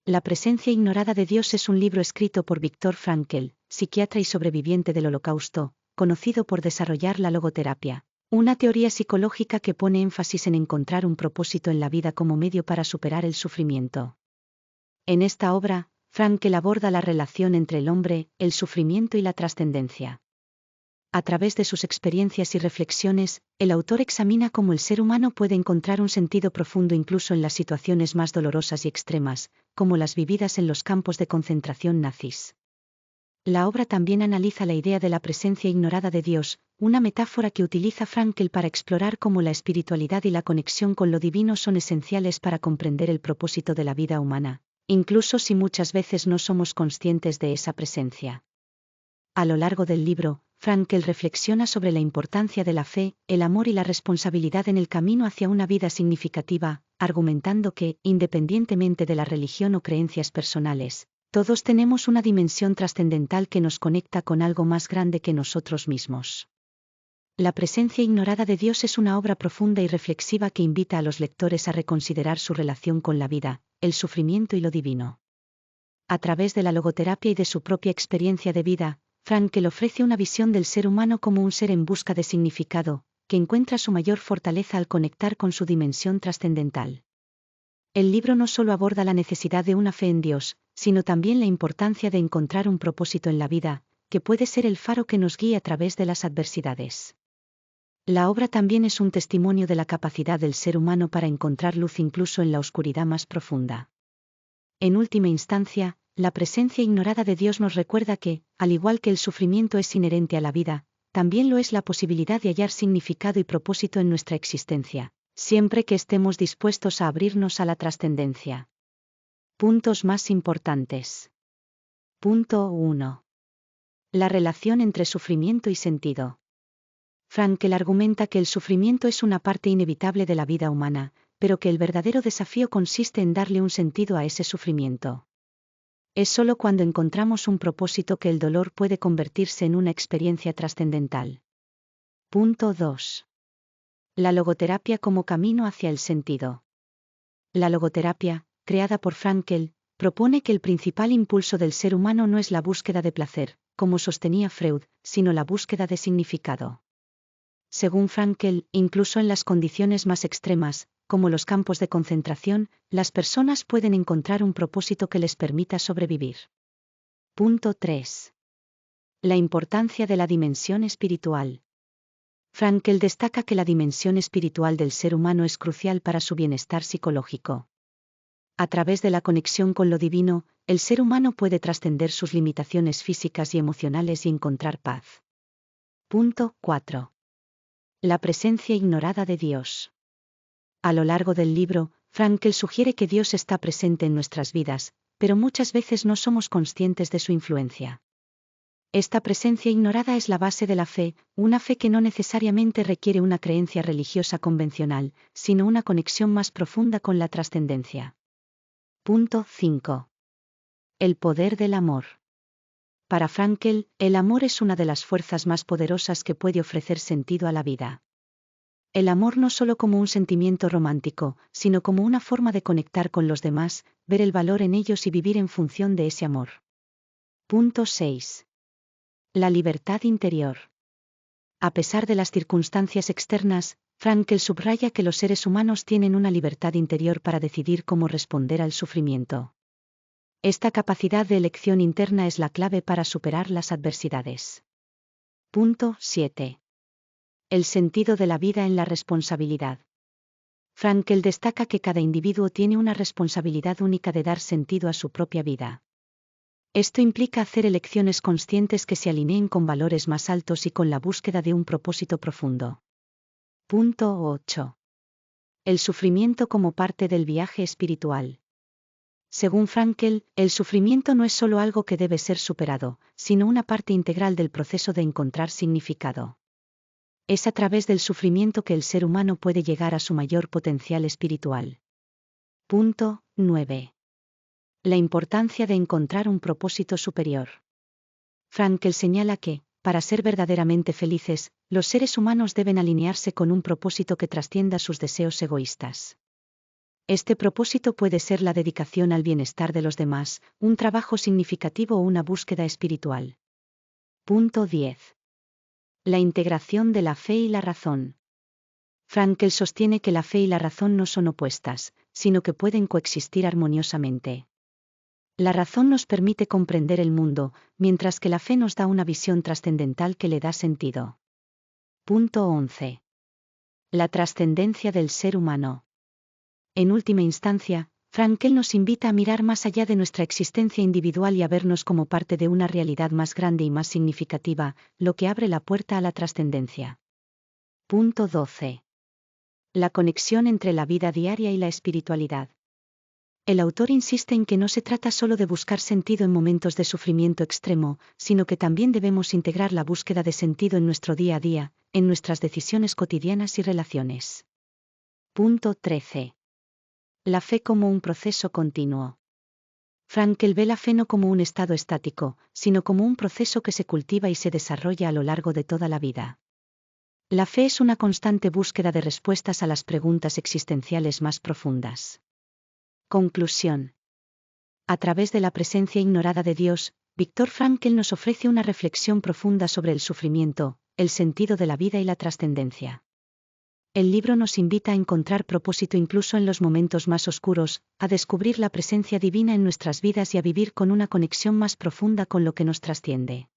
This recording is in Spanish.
La presencia ignorada de Dios es un libro escrito por Viktor Frankl, psiquiatra y sobreviviente del Holocausto, conocido por desarrollar la logoterapia, una teoría psicológica que pone énfasis en encontrar un propósito en la vida como medio para superar el sufrimiento. En esta obra, Frankl aborda la relación entre el hombre, el sufrimiento y la trascendencia. A través de sus experiencias y reflexiones, el autor examina cómo el ser humano puede encontrar un sentido profundo incluso en las situaciones más dolorosas y extremas, como las vividas en los campos de concentración nazis. La obra también analiza la idea de la presencia ignorada de Dios, una metáfora que utiliza Frankl para explorar cómo la espiritualidad y la conexión con lo divino son esenciales para comprender el propósito de la vida humana, incluso si muchas veces no somos conscientes de esa presencia. A lo largo del libro, Frankl reflexiona sobre la importancia de la fe, el amor y la responsabilidad en el camino hacia una vida significativa, argumentando que, independientemente de la religión o creencias personales, todos tenemos una dimensión trascendental que nos conecta con algo más grande que nosotros mismos. La presencia ignorada de Dios es una obra profunda y reflexiva que invita a los lectores a reconsiderar su relación con la vida, el sufrimiento y lo divino. A través de la logoterapia y de su propia experiencia de vida, Frankl ofrece una visión del ser humano como un ser en busca de significado, que encuentra su mayor fortaleza al conectar con su dimensión trascendental. El libro no solo aborda la necesidad de una fe en Dios, sino también la importancia de encontrar un propósito en la vida, que puede ser el faro que nos guíe a través de las adversidades. La obra también es un testimonio de la capacidad del ser humano para encontrar luz incluso en la oscuridad más profunda. En última instancia, la presencia ignorada de Dios nos recuerda que, al igual que el sufrimiento es inherente a la vida, también lo es la posibilidad de hallar significado y propósito en nuestra existencia, siempre que estemos dispuestos a abrirnos a la trascendencia. Puntos más importantes. Punto 1. La relación entre sufrimiento y sentido. Frankl argumenta que el sufrimiento es una parte inevitable de la vida humana, pero que el verdadero desafío consiste en darle un sentido a ese sufrimiento. Es solo cuando encontramos un propósito que el dolor puede convertirse en una experiencia trascendental. Punto 2. La logoterapia como camino hacia el sentido. La logoterapia, creada por Frankl, propone que el principal impulso del ser humano no es la búsqueda de placer, como sostenía Freud, sino la búsqueda de significado. Según Frankl, incluso en las condiciones más extremas, como los campos de concentración, las personas pueden encontrar un propósito que les permita sobrevivir. Punto 3. La importancia de la dimensión espiritual. Frankl destaca que la dimensión espiritual del ser humano es crucial para su bienestar psicológico. A través de la conexión con lo divino, el ser humano puede trascender sus limitaciones físicas y emocionales y encontrar paz. Punto 4. La presencia ignorada de Dios. A lo largo del libro, Frankl sugiere que Dios está presente en nuestras vidas, pero muchas veces no somos conscientes de su influencia. Esta presencia ignorada es la base de la fe, una fe que no necesariamente requiere una creencia religiosa convencional, sino una conexión más profunda con la trascendencia. Punto 5. El poder del amor. Para Frankl, el amor es una de las fuerzas más poderosas que puede ofrecer sentido a la vida. El amor no solo como un sentimiento romántico, sino como una forma de conectar con los demás, ver el valor en ellos y vivir en función de ese amor. Punto 6. La libertad interior. A pesar de las circunstancias externas, Frankl subraya que los seres humanos tienen una libertad interior para decidir cómo responder al sufrimiento. Esta capacidad de elección interna es la clave para superar las adversidades. Punto 7. El sentido de la vida en la responsabilidad. Frankl destaca que cada individuo tiene una responsabilidad única de dar sentido a su propia vida. Esto implica hacer elecciones conscientes que se alineen con valores más altos y con la búsqueda de un propósito profundo. Punto 8. El sufrimiento como parte del viaje espiritual. Según Frankl, el sufrimiento no es solo algo que debe ser superado, sino una parte integral del proceso de encontrar significado. Es a través del sufrimiento que el ser humano puede llegar a su mayor potencial espiritual. Punto 9. La importancia de encontrar un propósito superior. Frankl señala que, para ser verdaderamente felices, los seres humanos deben alinearse con un propósito que trascienda sus deseos egoístas. Este propósito puede ser la dedicación al bienestar de los demás, un trabajo significativo o una búsqueda espiritual. Punto 10. La integración de la fe y la razón. Frankl sostiene que la fe y la razón no son opuestas, sino que pueden coexistir armoniosamente. La razón nos permite comprender el mundo, mientras que la fe nos da una visión trascendental que le da sentido. Punto 11. La trascendencia del ser humano. En última instancia, Frankl nos invita a mirar más allá de nuestra existencia individual y a vernos como parte de una realidad más grande y más significativa, lo que abre la puerta a la trascendencia. Punto 12. La conexión entre la vida diaria y la espiritualidad. El autor insiste en que no se trata solo de buscar sentido en momentos de sufrimiento extremo, sino que también debemos integrar la búsqueda de sentido en nuestro día a día, en nuestras decisiones cotidianas y relaciones. Punto 13. La fe como un proceso continuo. Frankl ve la fe no como un estado estático, sino como un proceso que se cultiva y se desarrolla a lo largo de toda la vida. La fe es una constante búsqueda de respuestas a las preguntas existenciales más profundas. Conclusión. A través de la presencia ignorada de Dios, Viktor Frankl nos ofrece una reflexión profunda sobre el sufrimiento, el sentido de la vida y la trascendencia. El libro nos invita a encontrar propósito incluso en los momentos más oscuros, a descubrir la presencia divina en nuestras vidas y a vivir con una conexión más profunda con lo que nos trasciende.